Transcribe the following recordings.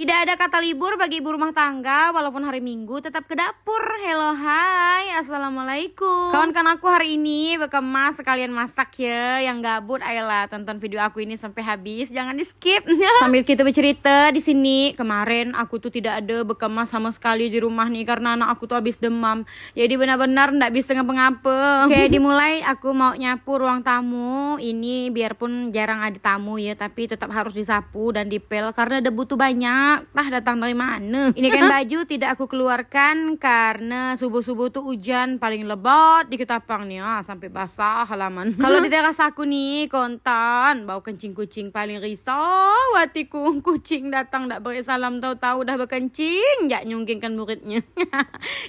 Tidak ada kata libur bagi ibu rumah tangga, walaupun hari Minggu tetap ke dapur. Hello, hai, assalamualaikum. Kawan-kawan aku hari ini bekemas sekalian masak ya. Yang gabut, ayolah tonton video aku ini sampai habis, jangan di skip. Sambil kita bercerita di sini, kemarin aku tuh tidak ada bekemas sama sekali di rumah nih karena anak aku tuh habis demam. Jadi benar-benar nggak bisa ngapa-ngapa. Oke, dimulai aku mau nyapu ruang tamu. Ini biarpun jarang ada tamu ya, tapi tetap harus disapu dan dipel karena debu tuh banyak. Tah datang dari mana? Ini kan baju tidak aku keluarkan karena subuh-subuh tuh hujan paling lebat di ketapang nih sampai basah halaman. Kalau di teras aku nih kontan bau kencing kucing paling risau hatiku. Kucing datang tak beri salam tahu-tahu dah berkencing jak nyungkingkan muridnya.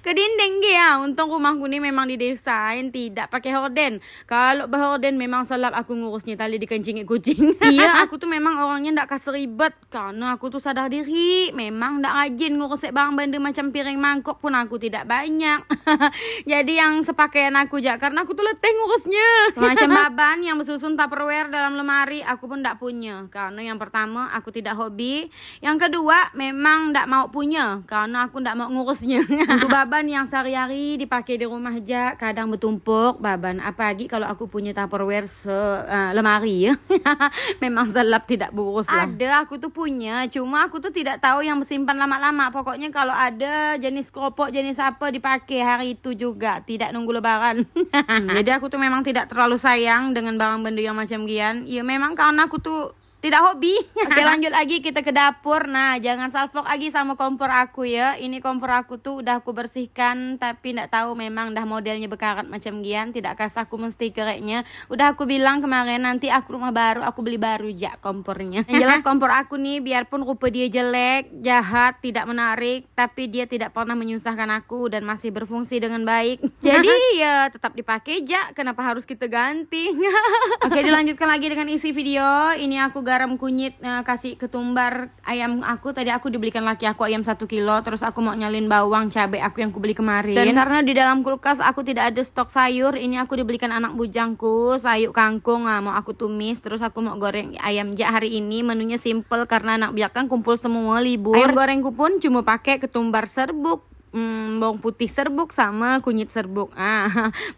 Ke dinding dia. Untung rumahku nih memang didesain tidak pakai horden. Kalau berhorden memang selap aku ngurusnya tali dikencingin kucing. Iya, aku tuh memang orangnya ndak kasih ribet karena aku tuh sadar diri. Memang ndak rajin ngurus barang benda macam piring mangkok pun aku tidak banyak. Jadi yang sepakaian aku jak karena aku tuh letih ngurusnya. Semacam baban yang bersusun tupperware dalam lemari aku pun ndak punya karena yang pertama aku tidak hobi, yang kedua memang ndak mau punya karena aku ndak mau ngurusnya. Untuk baban yang sehari-hari dipakai di rumah jak kadang bertumpuk baban, apalagi kalau aku punya tupperware lemari ya. Memang selap tidak burus lah. Ada aku tuh punya, cuma aku tuh tidak tahu yang bersimpan lama-lama. Pokoknya kalau ada jenis keropok jenis apa dipakai hari itu juga, tidak nunggu lebaran. Jadi aku tuh memang tidak terlalu sayang dengan barang benda yang macam gian. Ya memang karena aku tuh tidak hobi. Oke, lanjut lagi kita ke dapur. Nah, jangan salfok lagi sama kompor aku ya. Ini kompor aku tuh udah aku bersihkan, tapi ndak tahu memang dah modelnya bekarat macam gian. Tidak kasih aku mesti kereknya. Udah aku bilang kemarin nanti aku rumah baru aku beli baru ya kompornya. Yang jelas kompor aku nih biarpun rupa dia jelek, jahat, tidak menarik, tapi dia tidak pernah menyusahkan aku dan masih berfungsi dengan baik. Jadi ya tetap dipakai ya. Kenapa harus kita ganti? Oke, dilanjutkan lagi dengan isi video. Ini aku garam kunyit kasih ketumbar ayam aku. Tadi aku dibelikan laki aku ayam 1 kilo. Terus aku mau nyalin bawang cabai aku yang aku beli kemarin. Dan karena di dalam kulkas aku tidak ada stok sayur, ini aku dibelikan anak bujangku sayur kangkung. Mau aku tumis. Terus aku mau goreng ayam jak hari ini. Menunya simple karena anak biakan kumpul semua libur. Ayam gorengku pun cuma pakai ketumbar serbuk, bawang putih serbuk sama kunyit serbuk.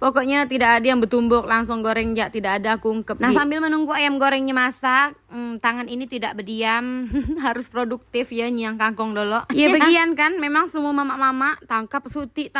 Pokoknya tidak ada yang bertumbuk, langsung goreng jak, tidak ada aku ungkep. Nah, sambil menunggu ayam gorengnya masak, tangan ini tidak berdiam. Harus produktif ya, nyiang kangkung dulu. Ya bagian kan, memang semua mama-mama tangkap suti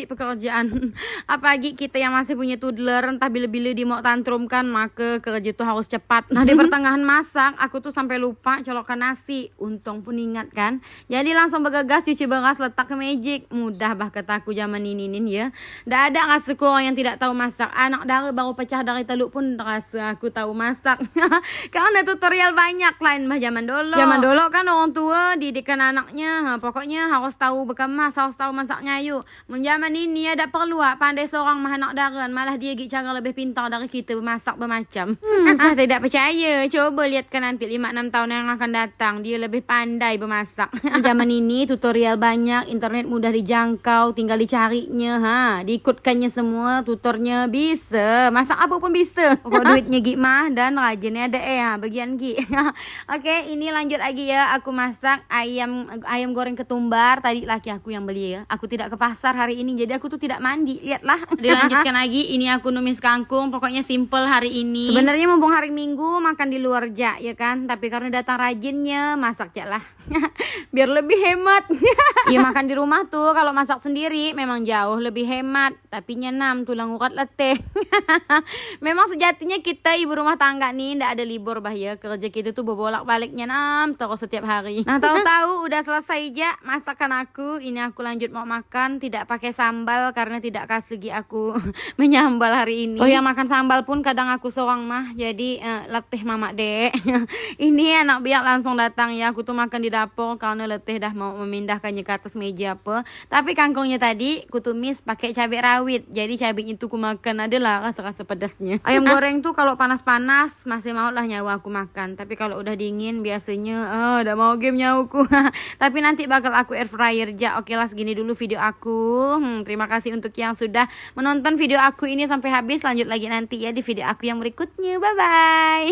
pekerjaan. Apalagi kita yang masih punya toddler, entah bila-bila dia mau tantrum kan, maka kerja tuh harus cepat. Nah, di pertengahan masak aku tuh sampai lupa colokkan nasi. Untung pun ingat kan. Jadi langsung bergegas cuci beras letak ke meja. Mudah bah kataku zaman ini ya. Ndak ada rasa kurang yang tidak tahu masak. Anak dara baru pecah dari teluk pun rasa aku tahu masak. Karena tutorial banyak lain mah zaman dulu. Zaman dulu kan orang tua didikan anaknya, pokoknya harus tahu bekemas, harus tahu masaknya yuk. Zaman ini ada perlu pandai seorang mah anak dara, malah dia cara lebih pintar dari kita bermasak bermacam. Saya tidak percaya. Coba lihatkan nanti 5-6 tahun yang akan datang, dia lebih pandai bermasak. Zaman ini tutorial banyak, internet mudah dijangkau, tinggal dicarinya, diikutkannya semua, tutornya bisa, masak apa pun bisa. Pokok duitnya gimana dan rajinnya ada bagian Gi. Oke, ini lanjut lagi ya, aku masak ayam goreng ketumbar. Tadi laki aku yang beli ya, aku tidak ke pasar hari ini, jadi aku tuh tidak mandi, lihatlah. Dilanjutkan lagi, ini aku numis kangkung, pokoknya simple hari ini. Sebenarnya mumpung hari Minggu makan di luar ja ya kan, tapi karena datang rajinnya masak ja lah. Biar lebih hemat. Ya makan di rumah tuh kalau masak sendiri memang jauh lebih hemat, tapi nyenam tulang urat letih. Memang sejatinya kita ibu rumah tangga nih ndak ada libur bah ya, kerja kita tuh berbolak-balik nyenam terus setiap hari. Nah, tahu-tahu udah selesai ja masakan aku. Ini aku lanjut mau makan, tidak pakai sambal karena tidak kasih aku menyambal hari ini. Oh yang makan sambal pun kadang aku seorang mah, jadi letih mama dek. Ini anak biak langsung datang ya, aku tuh makan di dapur karena letih dah mau memindahkannya ke atas meja apa. Tapi kangkungnya tadi kutumis pakai cabai rawit. Jadi cabai itu ku makan adalah rasa-rasa pedasnya. Ayam goreng tuh kalau panas-panas masih mau lah nyawa aku makan. Tapi kalau udah dingin biasanya udah mau game nyawuku. Tapi nanti bakal aku air fryer ja. Oke lah, segini dulu video aku. Terima kasih untuk yang sudah menonton video aku ini sampai habis. Lanjut lagi nanti ya di video aku yang berikutnya. Bye bye.